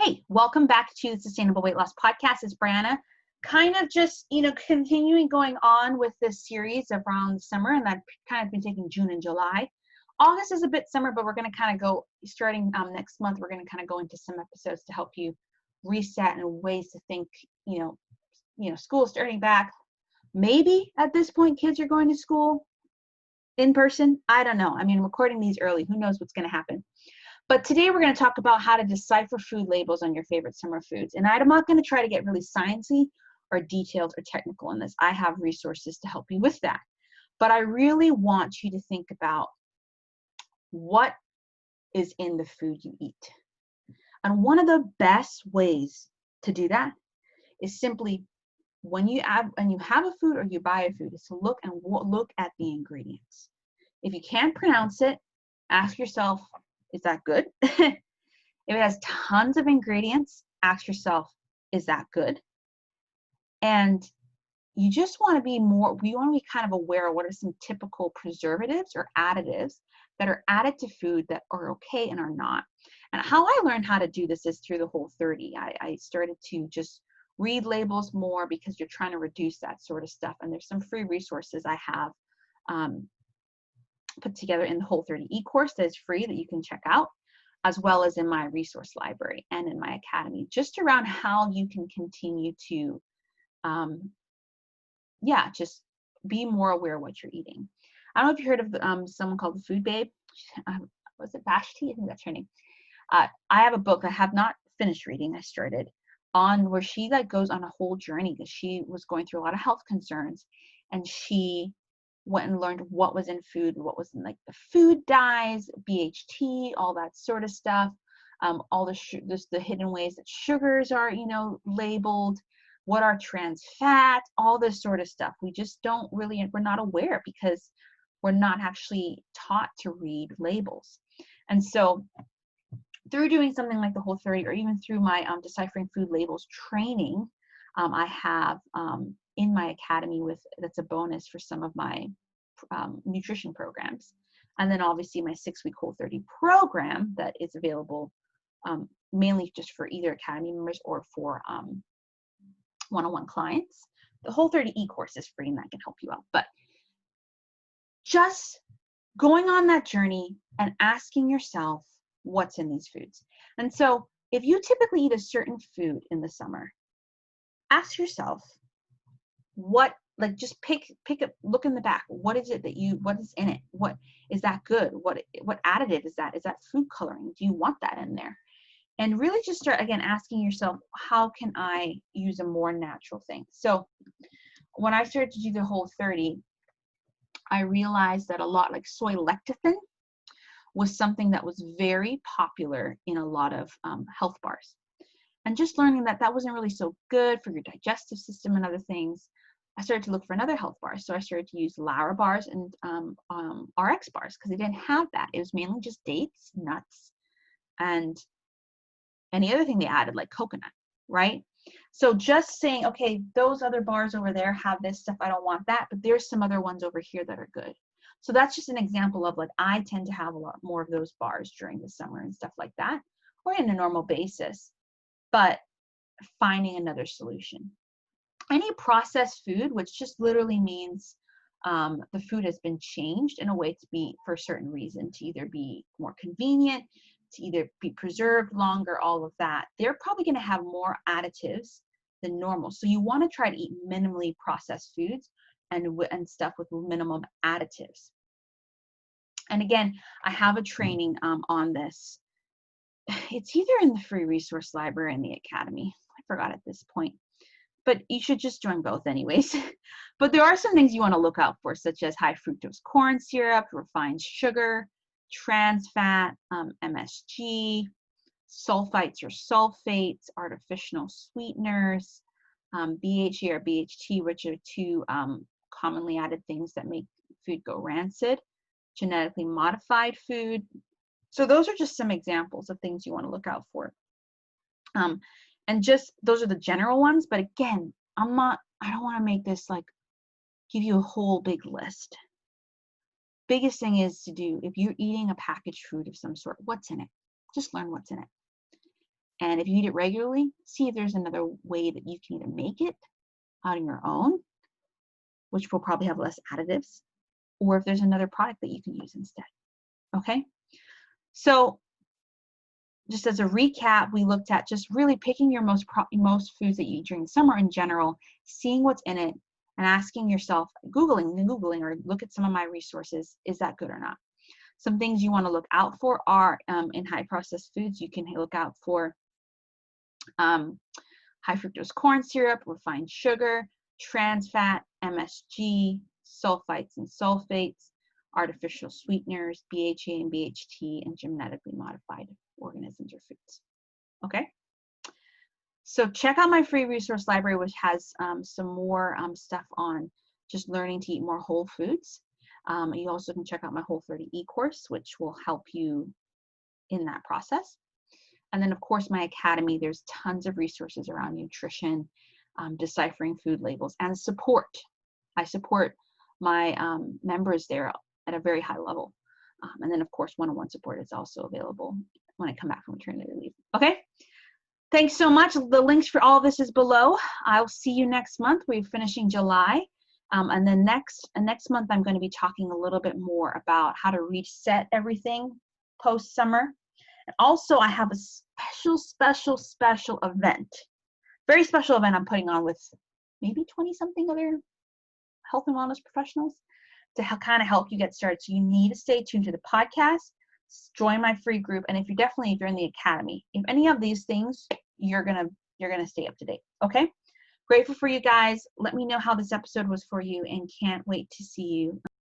Hey, welcome back to the Sustainable Weight Loss Podcast. It's Brianna. Kind of just, continuing going on with this series around the summer, and I've kind of been taking June and July. August is a bit summer, but we're going to kind of go, starting next month, we're going to kind of go into some episodes to help you reset and ways to think, school starting back. Maybe at this point, kids are going to school in person. I don't know. I mean, I'm recording these early. Who knows what's going to happen? But today we're going to talk about how to decipher food labels on your favorite summer foods. And I'm not going to try to get really sciencey or detailed or technical in this. I have resources to help you with that. But I really want you to think about what is in the food you eat. And one of the best ways to do that is simply when you have a food or you buy a food, is to look at the ingredients. If you can't pronounce it, ask yourself, is that good? If it has tons of ingredients, ask yourself, is that good? And you just want to be kind of aware of what are some typical preservatives or additives that are added to food that are okay and are not. And how I learned how to do this is through the Whole30. I started to just read labels more because you're trying to reduce that sort of stuff. And there's some free resources I have put together in the Whole30 e-course that is free that you can check out, as well as in my resource library and in my academy, just around how you can continue to, just be more aware of what you're eating. I don't know if you heard of someone called the Food Babe. Was it Vashti? I think that's her name. I have a book I have not finished reading. I started on where she goes on a whole journey because she was going through a lot of health concerns, and she went and learned what was in food, what was in the food dyes, BHT, all that sort of stuff, all the hidden ways that sugars are, labeled, what are trans fat, all this sort of stuff. We just we're not aware because we're not actually taught to read labels. And so through doing something like the Whole30, or even through my Deciphering Food Labels training, I have in my academy that's a bonus for some of my nutrition programs. And then obviously my 6-week Whole30 program that is available mainly just for either academy members or for one-on-one clients. The Whole30 e-course is free and that can help you out. But just going on that journey and asking yourself what's in these foods. And so if you typically eat a certain food in the summer, ask yourself just pick up, look in the back. What is it what is in it? What is that good? What additive is that? Is that food coloring? Do you want that in there? And really just start again asking yourself, how can I use a more natural thing? So when I started to do the Whole30, I realized that a lot like soy lecithin was something that was very popular in a lot of health bars. And just learning that wasn't really so good for your digestive system and other things, I started to look for another health bar. So I started to use Lara bars and RX bars because they didn't have that. It was mainly just dates, nuts, and any other thing they added like coconut, right? So just saying, okay, those other bars over there have this stuff, I don't want that, but there's some other ones over here that are good. So that's just an example of I tend to have a lot more of those bars during the summer and stuff like that, or in a normal basis, but finding another solution. Any processed food, which just literally means the food has been changed in a way to be for a certain reason, to either be more convenient, to either be preserved longer, all of that, they're probably going to have more additives than normal. So you want to try to eat minimally processed foods and stuff with minimum additives. And again, I have a training on this. It's either in the free resource library or in the academy. I forgot at this point. But you should just join both anyways. But there are some things you want to look out for, such as high fructose corn syrup, refined sugar, trans fat, MSG, sulfites or sulfates, artificial sweeteners, BHE or BHT, which are two commonly added things that make food go rancid, genetically modified food. So those are just some examples of things you want to look out for. And just those are the general ones, but again, I don't want to make this give you a whole big list. Biggest thing is to do, if you're eating a packaged food of some sort, what's in it? Just learn what's in it. And if you eat it regularly, see if there's another way that you can either make it on your own, which will probably have less additives, or if there's another product that you can use instead. Okay? So just as a recap, we looked at just really picking your most foods that you eat during summer in general, seeing what's in it, and asking yourself, Googling, or look at some of my resources, is that good or not? Some things you want to look out for are in high processed foods, you can look out for high fructose corn syrup, refined sugar, trans fat, MSG, sulfites and sulfates, artificial sweeteners, BHA and BHT, and genetically modified organisms or foods. Okay? So check out my free resource library, which has some more stuff on just learning to eat more whole foods. You also can check out my Whole30 e-course, which will help you in that process. And then, of course, my academy, there's tons of resources around nutrition, deciphering food labels, and support. I support my members there at a very high level. And then, of course, one-on-one support is also available when I come back from maternity leave. Okay? Thanks so much. The links for all of this is below. I'll see you next month. We're finishing July. And then next month, I'm going to be talking a little bit more about how to reset everything post-summer. And also, I have a special event, very special event I'm putting on with maybe 20-something other health and wellness professionals to kind of help you get started. So you need to stay tuned to the podcast, join my free group, and if you're in the academy, if any of these things, you're gonna stay up to date. Okay? Grateful for you guys. Let me know how this episode was for you, and can't wait to see you